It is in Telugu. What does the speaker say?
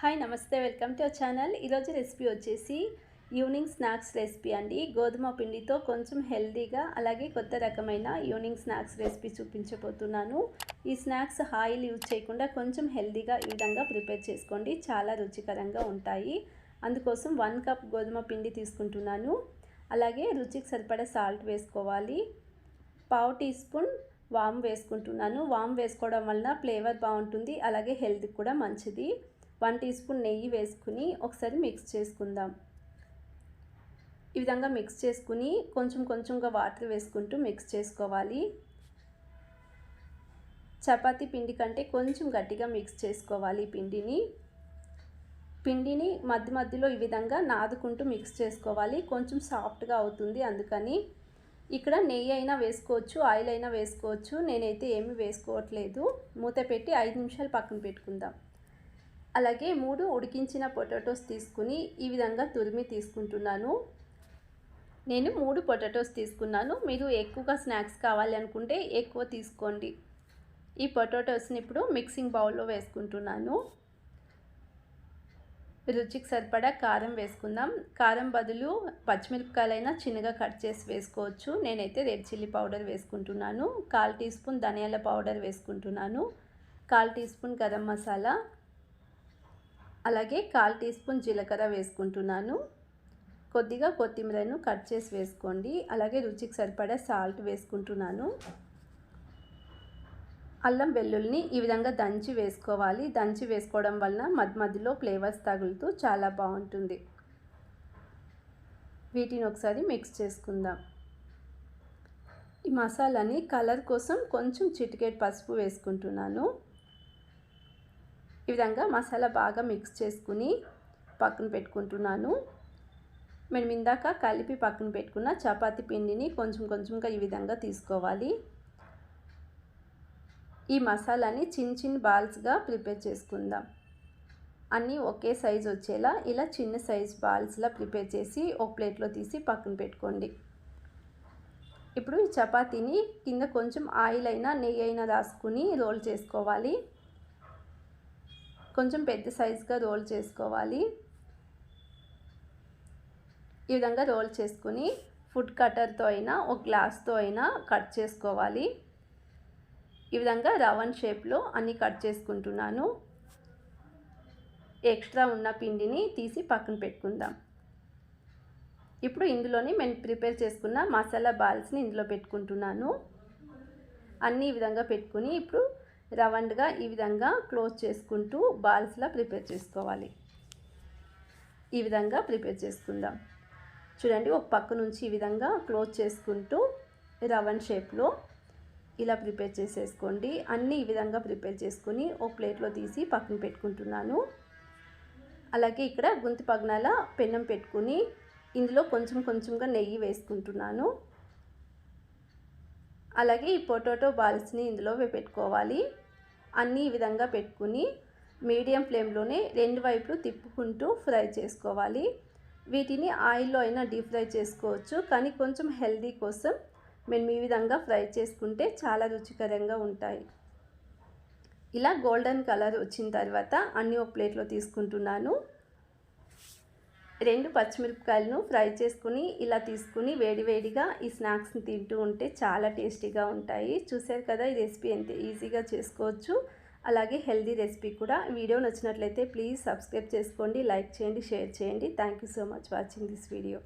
హాయ్ నమస్తే వెల్కమ్ టు అవర్ ఛానల్. ఈరోజు రెసిపీ వచ్చేసి ఈవినింగ్ స్నాక్స్ రెసిపీ అండి. గోధుమ పిండితో కొంచెం హెల్తీగా అలాగే కొత్త రకమైన ఈవినింగ్ స్నాక్స్ రెసిపీ చూపించబోతున్నాను. ఈ స్నాక్స్ ఆయిల్ యూజ్ చేయకుండా కొంచెం హెల్తీగా ఈ విధంగా ప్రిపేర్ చేసుకోండి. చాలా రుచికరంగా ఉంటాయి. అందుకోసం 1 కప్ గోధుమ పిండి తీసుకుంటున్నాను. అలాగే రుచికి సరిపడా సాల్ట్ వేసుకోవాలి. పావు టీ స్పూన్ వాము వేసుకుంటున్నాను. వాము వేసుకోవడం వలన ఫ్లేవర్ బాగుంటుంది, అలాగే హెల్త్కి కూడా మంచిది. 1 టీ స్పూన్ నెయ్యి వేసుకుని ఒకసారి మిక్స్ చేసుకుందాం. ఈ విధంగా మిక్స్ చేసుకుని కొంచెం కొంచెంగా వాటర్ వేసుకుంటూ మిక్స్ చేసుకోవాలి. చపాతీ పిండి కంటే కొంచెం గట్టిగా మిక్స్ చేసుకోవాలి. పిండిని మధ్య మధ్యలో ఈ విధంగా నాదుకుంటూ మిక్స్ చేసుకోవాలి. కొంచెం సాఫ్ట్గా అవుతుంది. అందుకని ఇక్కడ నెయ్యి అయినా వేసుకోవచ్చు, ఆయిల్ అయినా వేసుకోవచ్చు. నేనైతే ఏమీ వేసుకోవట్లేదు. మూత పెట్టి 5 నిమిషాలు పక్కన పెట్టుకుందాం. అలాగే 3 ఉడికించిన పొటాటోస్ తీసుకుని ఈ విధంగా తురిమి తీసుకుంటున్నాను. నేను 3 పొటాటోస్ తీసుకున్నాను. మీరు ఎక్కువగా స్నాక్స్ కావాలి అనుకుంటే ఎక్కువ తీసుకోండి. ఈ పొటాటోస్ని ఇప్పుడు మిక్సింగ్ బౌల్లో వేసుకుంటున్నాను. రుచికి సరిపడా కారం వేసుకుందాం. కారం బదులు పచ్చిమిరపకాయలైనా చిన్నగా కట్ చేసి వేసుకోవచ్చు. నేనైతే రెడ్ చిల్లీ పౌడర్ వేసుకుంటున్నాను. 1/4 టీ స్పూన్ ధనియాల పౌడర్ వేసుకుంటున్నాను. 1/4 టీ స్పూన్ గరం మసాలా, అలాగే 1/4 టీ స్పూన్ జీలకర్ర వేసుకుంటున్నాను. కొద్దిగా కొత్తిమీరను కట్ చేసి వేసుకోండి. అలాగే రుచికి సరిపడా సాల్ట్ వేసుకుంటున్నాను. అల్లం వెల్లుల్లిని ఈ విధంగా దంచి వేసుకోవాలి. దంచి వేసుకోవడం వలన మధ్య మధ్యలో ఫ్లేవర్స్ తగులుతూ చాలా బాగుంటుంది. వీటిని ఒకసారి మిక్స్ చేసుకుందాం. ఈ మసాలాని కలర్ కోసం కొంచెం చిటికెడు పసుపు వేసుకుంటున్నాను. ఈ విధంగా మసాలా బాగా మిక్స్ చేసుకుని పక్కన పెట్టుకుంటున్నాను. మనం ఇందాక కలిపి పక్కన పెట్టుకున్న చపాతీ పిండిని కొంచెం కొంచెంగా ఈ విధంగా తీసుకోవాలి. ఈ మసాలాని చిన్న చిన్న బాల్స్గా ప్రిపేర్ చేసుకుందాం. అన్నీ ఒకే సైజు వచ్చేలా ఇలా చిన్న సైజు బాల్స్లా ప్రిపేర్ చేసి ఒక ప్లేట్లో తీసి పక్కన పెట్టుకోండి. ఇప్పుడు ఈ చపాతీని కింద కొంచెం ఆయిల్ అయినా నెయ్యి అయినా రాసుకుని రోల్ చేసుకోవాలి. కొంచెం పెద్ద సైజుగా రోల్ చేసుకోవాలి. ఈ విధంగా రోల్ చేసుకుని ఫుడ్ కట్టర్తో అయినా ఒక గ్లాస్తో అయినా కట్ చేసుకోవాలి. ఈ విధంగా రౌండ్ షేప్లో అన్నీ కట్ చేసుకుంటున్నాను. ఎక్స్ట్రా ఉన్న పిండిని తీసి పక్కన పెట్టుకుందాం. ఇప్పుడు ఇందులోని నేను ప్రిపేర్ చేసుకున్న మసాలా బాల్స్ని ఇందులో పెట్టుకుంటున్నాను. అన్నీ ఈ విధంగా పెట్టుకుని ఇప్పుడు రౌండ్గా ఈ విధంగా క్లోజ్ చేసుకుంటూ బాల్స్లా ప్రిపేర్ చేసుకోవాలి. ఈ విధంగా ప్రిపేర్ చేసుకుందాం. చూడండి, ఒక పక్క నుంచి ఈ విధంగా క్లోజ్ చేసుకుంటూ రౌండ్ షేప్లో ఇలా ప్రిపేర్ చేసేసుకోండి. అన్నీ ఈ విధంగా ప్రిపేర్ చేసుకుని ఒక ప్లేట్లో తీసి పక్కన పెట్టుకుంటున్నాను. అలాగే ఇక్కడ గుంతి పగనాల పెన్నం పెట్టుకుని ఇందులో కొంచెం కొంచెంగా నెయ్యి వేసుకుంటున్నాను. అలాగే ఈ పొటాటో బాల్స్ని ఇందులో పెట్టుకోవాలి. అన్నీ ఈ విధంగా పెట్టుకుని మీడియం ఫ్లేమ్లోనే 2 వైపులు తిప్పుకుంటూ ఫ్రై చేసుకోవాలి. వీటిని ఆయిల్లో అయినా డీప్ ఫ్రై చేసుకోవచ్చు, కానీ కొంచెం హెల్తీ కోసం మేము ఈ విధంగా ఫ్రై చేసుకుంటే చాలా రుచికరంగా ఉంటాయి. ఇలా గోల్డెన్ కలర్ వచ్చిన తర్వాత అన్నీ ఒక ప్లేట్లో తీసుకుంటున్నాను. 2 పచ్చిమిరపకాయలను ఫ్రై చేసుకుని ఇలా తీసుకుని వేడివేడిగా ఈ స్నాక్స్ని తింటూ ఉంటే చాలా టేస్టీగా ఉంటాయి. చూశారు కదా, ఈ రెసిపీ ఎంత ఈజీగా చేసుకోవచ్చు, అలాగే హెల్తీ రెసిపీ కూడా. వీడియో నచ్చినట్లయితే ప్లీజ్ సబ్స్క్రైబ్ చేసుకోండి, లైక్ చేయండి, షేర్ చేయండి. Thank you so much watching this video.